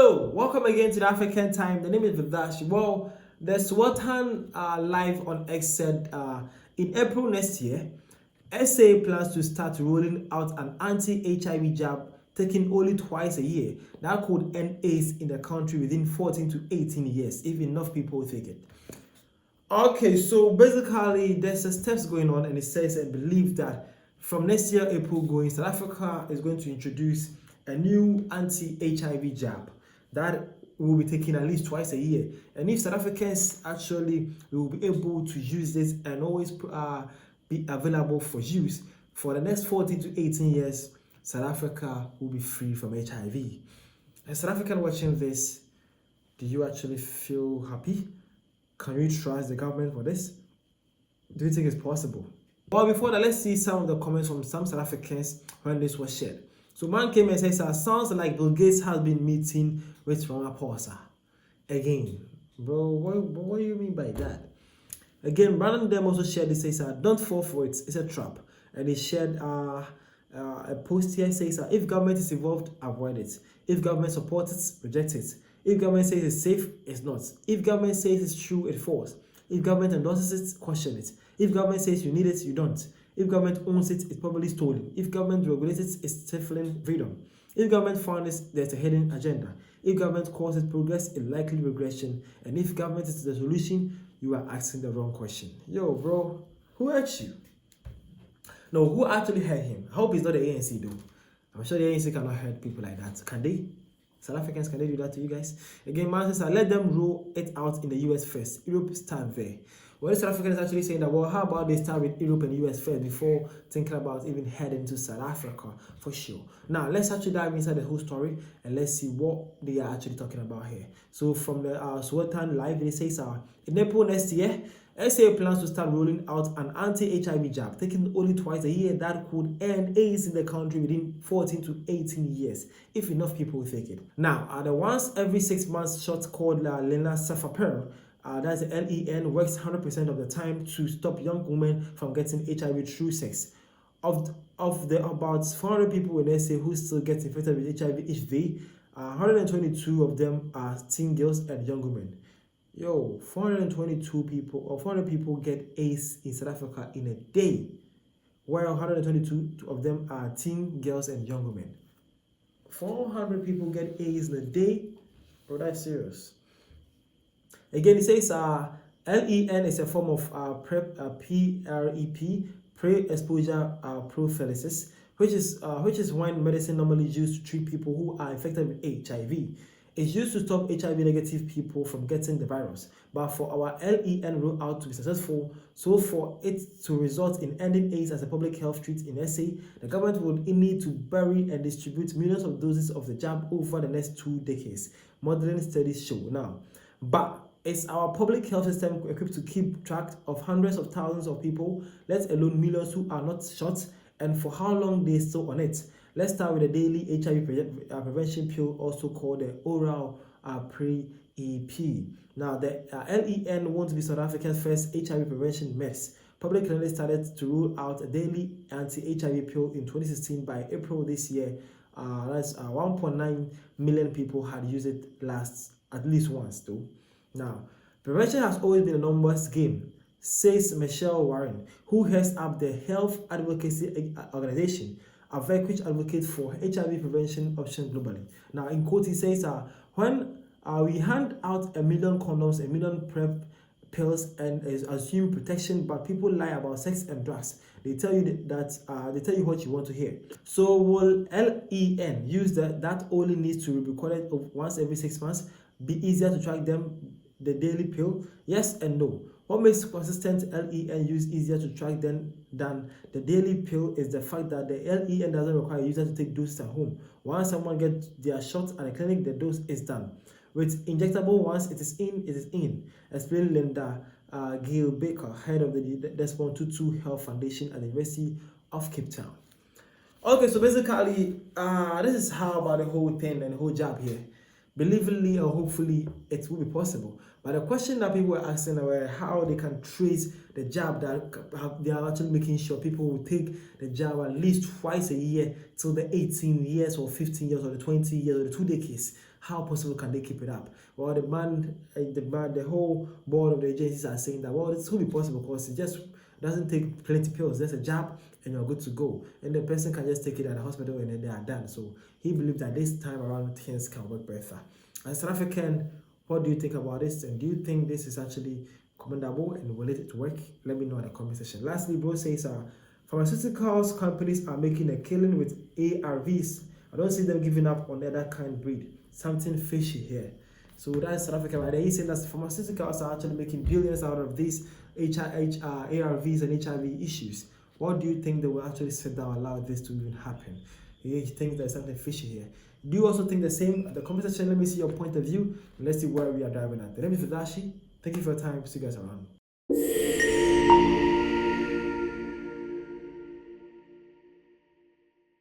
Hello, welcome again to the African Time. The name is Vidash. Well, the Swatan live on X said in April next year, SA plans to start rolling out an anti-HIV jab taken only twice a year that could end AIDS in the country within 14 to 18 years if enough people take it. Okay, so basically there's a steps going on, and it says and believes that from next year April going, South Africa is going to introduce a new anti-HIV jab that will be taken at least twice a year. And if South Africans actually will be able to use this and always be available for use for the next 14 to 18 years, South Africa will be free from HIV. And South African watching this, do you actually feel happy? Can you trust the government for this? Do you think it's possible? Well, before that, let's see some of the comments from some South Africans when this was shared. So man came and says, sounds like Bill Gates has been meeting with Ramaphosa. Again, bro, what do you mean by that? Again, Brandon them also shared this, says, don't fall for it, it's a trap. And they shared a post here, says, if government is involved, avoid it. If government supports it, reject it. If government says it's safe, it's not. If government says it's true, it's false. If government endorses it, question it. If government says you need it, you don't. If government owns it, it's probably stolen. If government regulates it, it's stifling freedom. If government funds it, there's a hidden agenda. If government calls it progress, it's likely regression. And if government is the solution, you are asking the wrong question. Yo, bro, who hurt you? No, who actually hurt him? I hope it's not the ANC though. I'm sure the ANC cannot hurt people like that. Can they? South Africans, can they do that to you guys? Again, man says, let them roll it out in the US first. Europe start there. Well, South African is actually saying that, well, how about they start with Europe and US first before thinking about even heading to South Africa for sure. Now, let's actually dive inside the whole story and let's see what they are actually talking about here. So from the Swatan Live, it says, in April next year, SA plans to start rolling out an anti-HIV jab, taken only twice a year that could end AIDS in the country within 14 to 18 years, if enough people take it. Now, the once every 6 months shot called lenacapavir, that's the LEN, works 100% of the time to stop young women from getting HIV through sex. Of the about 400 people in SA who still get infected with HIV each day, 122 of them are teen girls and young women. Yo, 422 people or 400 people get AIDS in South Africa in a day, while 122 of them are teen girls and young women. 400 people get AIDS in a day? Bro, that's serious. Again, it says LEN is a form of PrEP, pre-exposure prophylaxis, which is when medicine normally used to treat people who are infected with HIV. It's used to stop HIV negative people from getting the virus. But for our LEN rollout to be successful, so for it to result in ending AIDS as a public health threat in SA, the government would need to bury and distribute millions of doses of the jab over the next 2 decades. Modeling studies show now. But is our public health system equipped to keep track of hundreds of thousands of people, let alone millions who are not shot, and for how long they still on it? Let's start with the daily HIV prevention pill, also called the oral pre-EP. Now, the LEN won't be South Africa's first HIV prevention mess. Public clinics started to roll out a daily anti-HIV pill in 2016. By April this year, that's 1.9 million people had used it at least once though. Now, prevention has always been a numbers game, says Michelle Warren, who heads up the Health Advocacy Organization, which advocates for HIV prevention options globally. Now, in quote, he says, when we hand out 1 million condoms, 1 million PrEP pills, and assume protection, but people lie about sex and drugs. They tell you they tell you what you want to hear. So will LEN use that only needs to be recorded once every 6 months? Be easier to track them, the daily pill? Yes and no. What makes consistent LEN use easier to track than the daily pill is the fact that the LEN doesn't require users to take doses at home. Once someone gets their shot at a clinic, the dose is done. With injectable, once it is in, it is in. Explained Linda Gail Baker, head of the Desmond Tutu Health Foundation at the University of Cape Town. Okay, so basically, this is how about the whole thing and the whole jab here. Believably or hopefully it will be possible. But the question that people were asking were how they can trace the jab, that they are actually making sure people will take the jab at least twice a year till the 18 years or 15 years or the 20 years or the 2 decades. How possible can they keep it up? Well, the whole board of the agencies are saying that, well, it's will be possible because it just doesn't take plenty pills. There's a jab and you're good to go, and the person can just take it at the hospital and then they are done. So he believes that this time around things can work better. As South African, what do you think about this, and do you think this is actually commendable and will it work? Let me know in the comment section. Lastly, bro says pharmaceuticals companies are making a killing with ARVs. I don't see them giving up on the other kind breed. Something fishy here. So that's South Africa right there. He's saying that pharmaceuticals are actually making billions out of these ARVs and HIV issues. What do you think they will actually sit down and allow this to even happen? You think there's something fishy here? Do you also think the same? At the comment section, let me see your point of view, and let's see where we are driving at. The name is Vidashi. Thank you for your time. See you guys around.